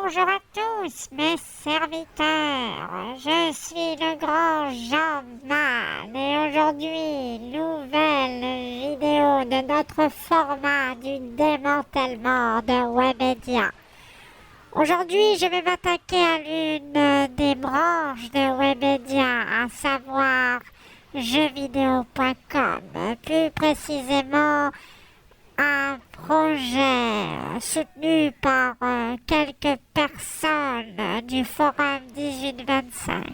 Bonjour à tous mes serviteurs, je suis le grand Jean-Man et aujourd'hui, nouvelle vidéo de notre format du démantèlement de Webedia. Aujourd'hui, je vais m'attaquer à l'une des branches de Webedia, à savoir jeuxvideo.com, plus précisément un projet soutenu par quelques personnes du forum 1825.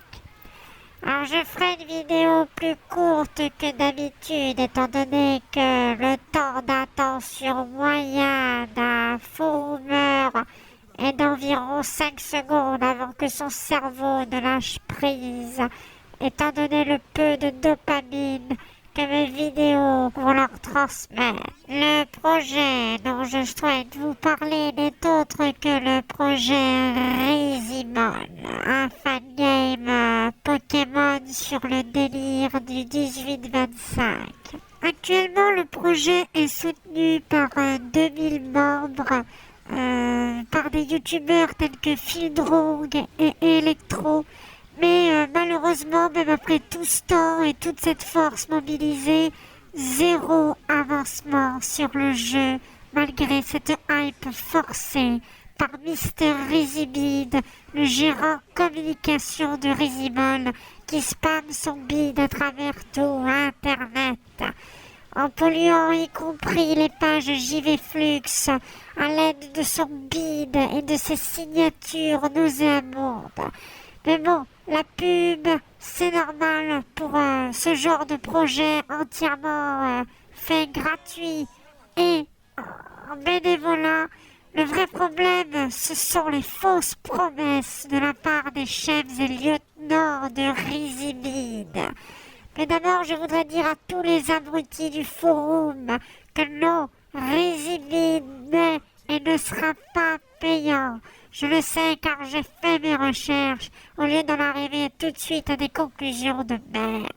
Alors je ferai une vidéo plus courte que d'habitude étant donné que le temps d'attention moyen d'un forumeur est d'environ 5 secondes avant que son cerveau ne lâche prise, étant donné le peu de dopamine que mes vidéos vont leur transmettre. Le projet dont je souhaite vous parler n'est autre que le projet Rizimon, un fangame Pokémon sur le délire du 18-25. Actuellement, le projet est soutenu par 2000 membres, par des youtubeurs tels que Fieldrong et Electro. Mais malheureusement, même après tout ce temps et toute cette force mobilisée, zéro avancement sur le jeu, malgré cette hype forcée par Mister Rizibide, le gérant communication de Rizimon, qui spamme son bide à travers tout Internet, en polluant y compris les pages JVFlux à l'aide de son bide et de ses signatures nauséabondes. Mais bon, la pub, c'est normal pour ce genre de projet entièrement fait gratuit et en bénévolat. Le vrai problème, ce sont les fausses promesses de la part des chefs et lieutenants de Rizibide. Mais d'abord, je voudrais dire à tous les abrutis du forum que non, Rizibide n'est et ne sera pas payant. Je le sais car j'ai fait mes recherches au lieu d'en arriver tout de suite à des conclusions de merde.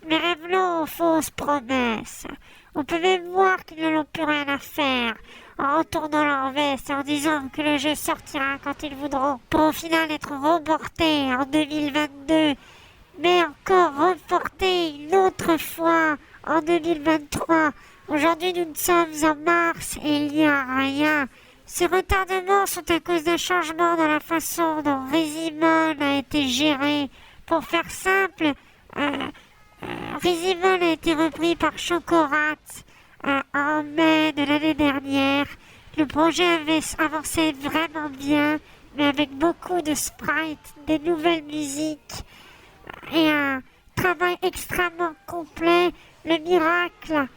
Mais revenons aux fausses promesses. On peut même voir qu'ils n'en ont plus rien à faire en retournant leur veste et en disant que le jeu sortira quand ils voudront, pour au final être reporté en 2022, mais encore reporté une autre fois en 2023. Aujourd'hui, nous sommes en mars et il n'y a rien. Ces retardements sont à cause d'un changement dans la façon dont Rizimon a été géré. Pour faire simple, Rizimon a été repris par Chocorat en mai de l'année dernière. Le projet avait avancé vraiment bien, mais avec beaucoup de sprites, des nouvelles musiques et un travail extrêmement complet. Le miracle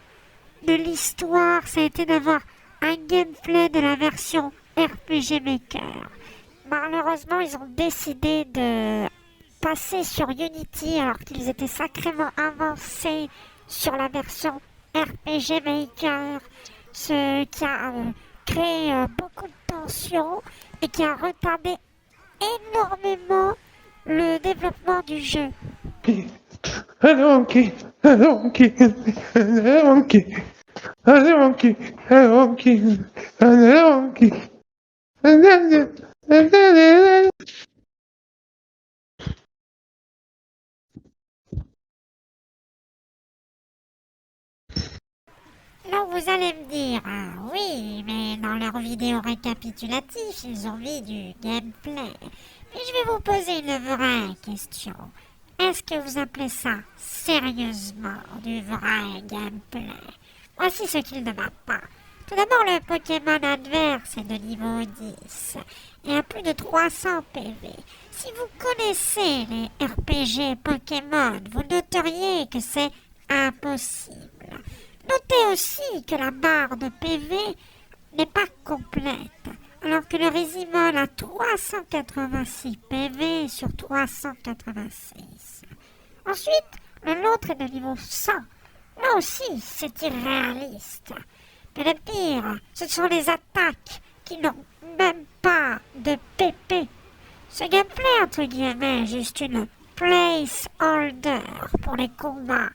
de l'histoire, ça a été d'avoir un gameplay de la version RPG Maker. Malheureusement, ils ont décidé de passer sur Unity alors qu'ils étaient sacrément avancés sur la version RPG Maker, ce qui a créé beaucoup de tensions et qui a retardé énormément le développement du jeu. Hello, monkey. Hello, monkey. Hello, monkey. Hello, monkey. Hello, monkey. Hello, monkey. Là, vous allez me dire, ah oui, mais dans leur vidéo récapitulative, ils ont mis du gameplay. Mais je vais vous poser une vraie question. Est-ce que vous appelez ça sérieusement du vrai gameplay? Voici ce qu'il ne m'a pas. Tout d'abord, le Pokémon adverse est de niveau 10 et a plus de 300 PV. Si vous connaissez les RPG Pokémon, vous noteriez que c'est impossible. Notez aussi que la barre de PV n'est pas complète, alors que le Rizimon a 386 PV sur 386. Ensuite, le nôtre est de niveau 100. Là aussi, c'est irréaliste. Mais le pire, ce sont les attaques qui n'ont même pas de PP. Ce gameplay, entre guillemets, est juste une placeholder pour les combats.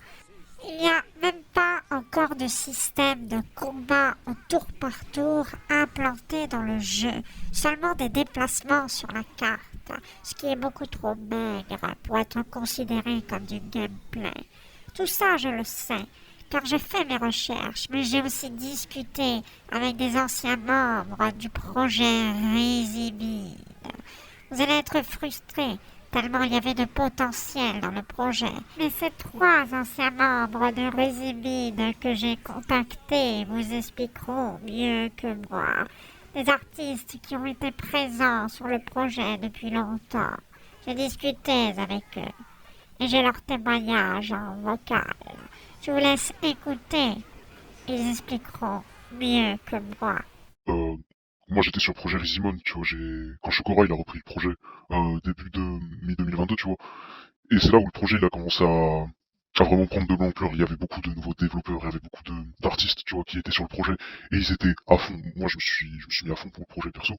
Il n'y a même pas encore de système de combat au tour par tour implanté dans le jeu, seulement des déplacements sur la carte, ce qui est beaucoup trop maigre pour être considéré comme du gameplay. Tout ça, je le sais, car j'ai fait mes recherches, mais j'ai aussi discuté avec des anciens membres du projet Résibide. Vous allez être frustrés, tellement il y avait de potentiel dans le projet. Mais ces 3 anciens membres de Résibide que j'ai contactés vous expliqueront mieux que moi. Des artistes qui ont été présents sur le projet depuis longtemps. J'ai discuté avec eux et j'ai leur témoignage en vocal. Je vous laisse écouter. Ils expliqueront mieux que moi. Euh, Moi j'étais sur le projet Rizimon, tu vois, quand Shokora il a repris le projet, début de mi-2022, tu vois, et c'est là où le projet il a commencé à vraiment prendre de l'ampleur. Il y avait beaucoup de nouveaux développeurs, il y avait beaucoup d'artistes, tu vois, qui étaient sur le projet, et ils étaient à fond. Moi je me suis mis à fond pour le projet perso.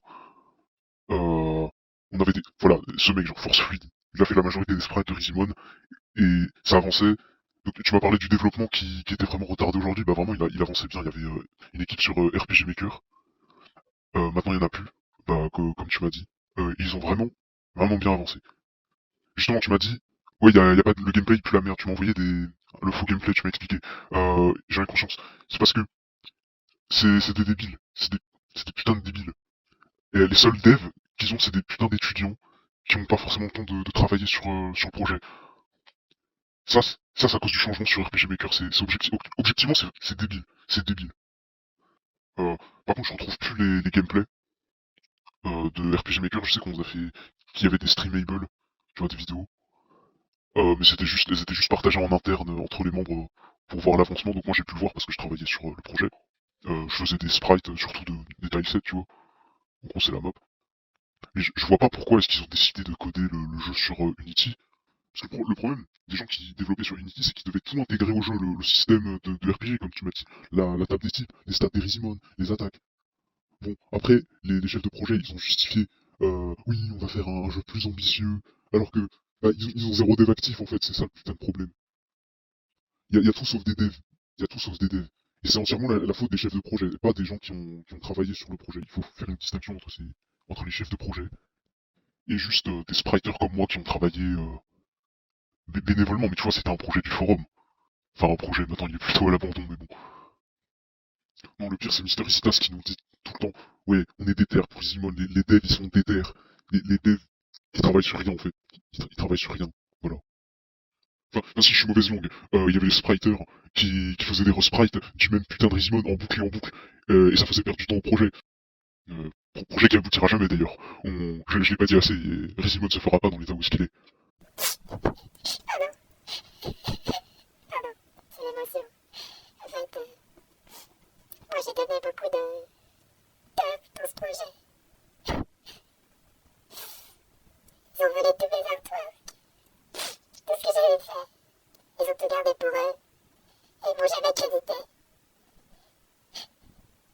On avait voilà, ce mec genre Force Fluid, il a fait la majorité des sprites de Rizimon, et ça avançait. Donc tu m'as parlé du développement qui était vraiment retardé aujourd'hui, bah vraiment il avançait bien, il y avait une équipe sur RPG Maker. Maintenant, il y en a plus, bah, comme tu m'as dit. Ils ont vraiment bien avancé. Justement, tu m'as dit, ouais, y a pas le gameplay, il pue la merde. Tu m'as envoyé le faux gameplay, tu m'as expliqué. J'en ai conscience. C'est parce que c'est des débiles. C'est des putains de débiles. Et les seuls devs qu'ils ont, c'est des putains d'étudiants qui ont pas forcément le temps de travailler sur le projet. Ça, c'est à cause du changement sur RPG Maker. Objectivement, c'est débile. C'est débile. Par contre, je retrouve plus les gameplays de RPG Maker. Je sais qu'on nous a fait qu'il y avait des streamables, tu vois, des vidéos. Mais elles étaient juste partagées en interne entre les membres pour voir l'avancement. Donc moi j'ai pu le voir parce que je travaillais sur le projet. Je faisais des sprites, surtout des tilesets, tu vois. En gros c'est la map. Mais je vois pas pourquoi est-ce qu'ils ont décidé de coder le jeu sur Unity. Parce que le problème des gens qui développaient sur Unity, c'est qu'ils devaient tout intégrer au jeu, le système de RPG, comme tu m'as dit. La table des types, les stats des Rizimon, les attaques. Bon, après, les chefs de projet, ils ont justifié, oui, on va faire un jeu plus ambitieux, alors que bah, ils ont zéro dev actif en fait, c'est ça le putain de problème. Il y a tout sauf des devs. Il y a tout sauf des devs. Et c'est entièrement la faute des chefs de projet, pas des gens qui ont travaillé sur le projet. Il faut faire une distinction entre les chefs de projet et juste des spriters comme moi qui ont travaillé bénévolement. Mais tu vois, c'était un projet du forum. Enfin, un projet, maintenant il est plutôt à l'abandon, mais bon. Non, le pire, c'est Mister Isitas qui nous dit tout le temps, ouais, on est déter pour Zimon, les devs, ils sont déter. Les devs, ils travaillent sur rien, en fait. Ils travaillent sur rien. Voilà. Enfin, si je suis mauvaise langue, il y avait les spriters qui faisaient des resprites du même putain de Rizimon en boucle et en boucle, et ça faisait perdre du temps au projet. Projet qui aboutira jamais d'ailleurs. Je l'ai pas dit assez, et Rizimon se fera pas dans l'état où est-ce qu'il est. C'est l'émotion. En fait, moi j'ai donné beaucoup de dans ce projet. Ils ont volé tous mes artworks, tout ce que j'avais fait. Ils ont tout gardé pour eux, et ils m'ont jamais crédité.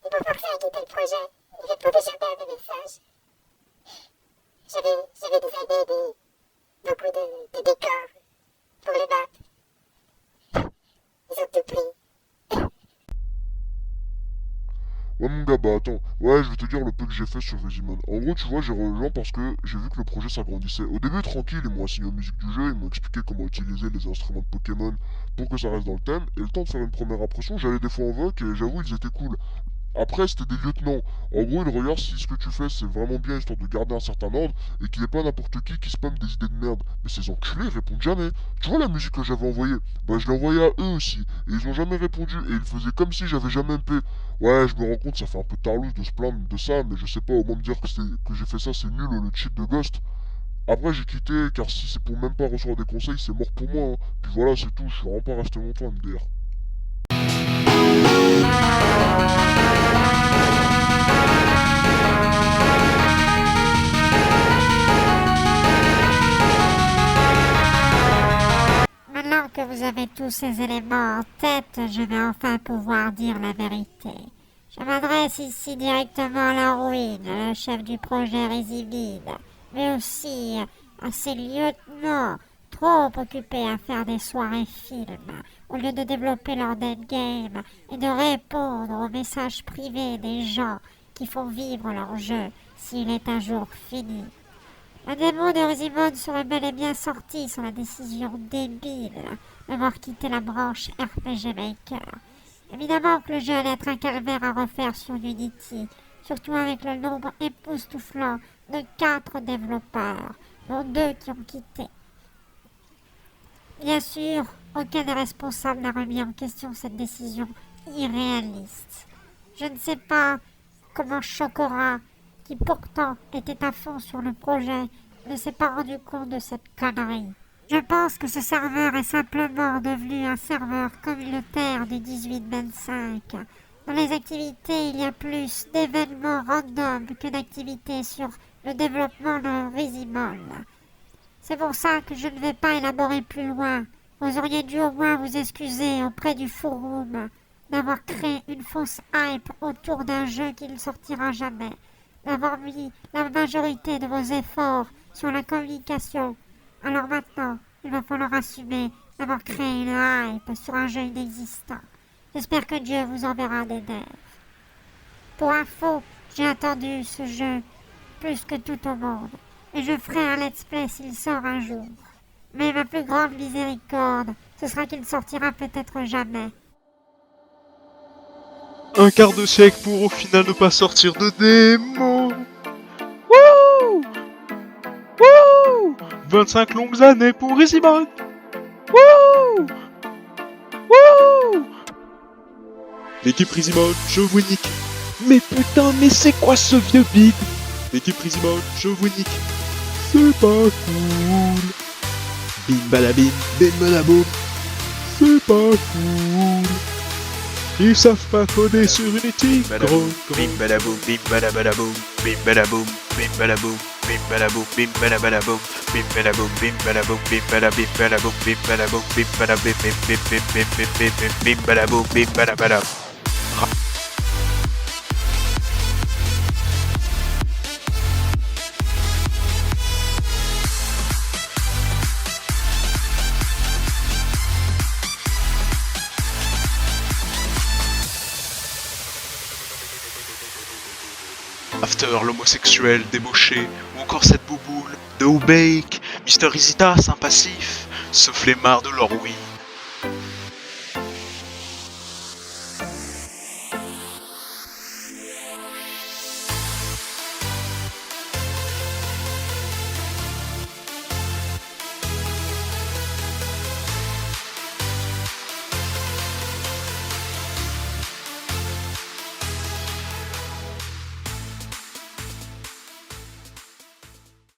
Ils m'ont forcé à quitter le projet, ils répondaient jamais à mes messages. J'avais designé beaucoup de décors pour les maps. Ils ont tout pris. Ouais mon gars, bah attends, ouais je vais te dire le peu que j'ai fait sur Rizimon. En gros tu vois j'ai rejoint parce que j'ai vu que le projet s'agrandissait. Au début tranquille, ils m'ont assigné aux musiques du jeu, ils m'ont expliqué comment utiliser les instruments de Pokémon pour que ça reste dans le thème, et le temps de faire une première impression, j'allais des fois en voc et j'avoue ils étaient cool. Après, c'était des lieutenants. En gros, ils regardent si ce que tu fais c'est vraiment bien histoire de garder un certain ordre et qu'il n'y ait pas n'importe qui spamme des idées de merde. Mais ces enculés, ils répondent jamais. Tu vois la musique que j'avais envoyée? Bah, je l'ai envoyée à eux aussi. Et ils ont jamais répondu. Et ils faisaient comme si j'avais jamais MP. Ouais, je me rends compte, ça fait un peu tarlouse de se plaindre de ça, mais je sais pas, au moins me dire que j'ai fait ça, c'est nul le cheat de Ghost. Après, j'ai quitté, car si c'est pour même pas recevoir des conseils, c'est mort pour moi. Hein. Puis voilà, c'est tout. Je suis vraiment pas resté longtemps à MDR. Maintenant que vous avez tous ces éléments en tête, je vais enfin pouvoir dire la vérité. Je m'adresse ici directement à la ruine, le chef du projet Résibide, mais aussi à ses lieutenants, trop occupés à faire des soirées films, au lieu de développer leur dead game et de répondre aux messages privés des gens qui font vivre leur jeu s'il est un jour fini. La démo de Rizimon serait bel et bien sortie sur la décision débile d'avoir quitté la branche RPG Maker. Évidemment que le jeu allait être un calvaire à refaire sur Unity, surtout avec le nombre époustouflant de 4 développeurs, dont 2 qui ont quitté. Bien sûr, aucun des responsables n'a remis en question cette décision irréaliste. Je ne sais pas comment Chokora, qui pourtant était à fond sur le projet, ne s'est pas rendu compte de cette connerie. Je pense que ce serveur est simplement devenu un serveur communautaire du 18-25. Dans les activités, il y a plus d'événements random que d'activités sur le développement de Rizimon. C'est pour ça que je ne vais pas élaborer plus loin. Vous auriez dû au moins vous excuser auprès du forum d'avoir créé une fausse hype autour d'un jeu qui ne sortira jamais, d'avoir mis la majorité de vos efforts sur la communication. Alors maintenant, il va falloir assumer d'avoir créé une hype sur un jeu inexistant. J'espère que Dieu vous enverra des devs. Pour info, j'ai attendu ce jeu plus que tout au monde, et je ferai un let's play s'il sort un jour. Mais ma plus grande miséricorde, ce sera qu'il ne sortira peut-être jamais. Un quart de siècle pour au final ne pas sortir de démo. Wouh! Wouh! 25 longues années pour Rizimon. Wouh! Wouh! L'équipe Rizimon, je vous nique. Mais putain, mais c'est quoi ce vieux bide? L'équipe Rizimon, je vous nique. C'est pas cool. Bim balabim, bim balaboum. C'est pas cool. Ils savent pas coder sur Unity. Gros, Bim badaboum, bim badabadaboum, bim badaboum, bim badaboum, bim badaboum, bim badabadaboum, bim badaboum, bim badaboum, bim badabim badaboum, bim badaboum, bim badabim bim bim bim bim bim bim bim bim badaboum, bim badabadab. After, l'homosexuel débauché, ou encore cette bouboule de Ubake, Mister Isita, un passif, ce flemmard de leur oui.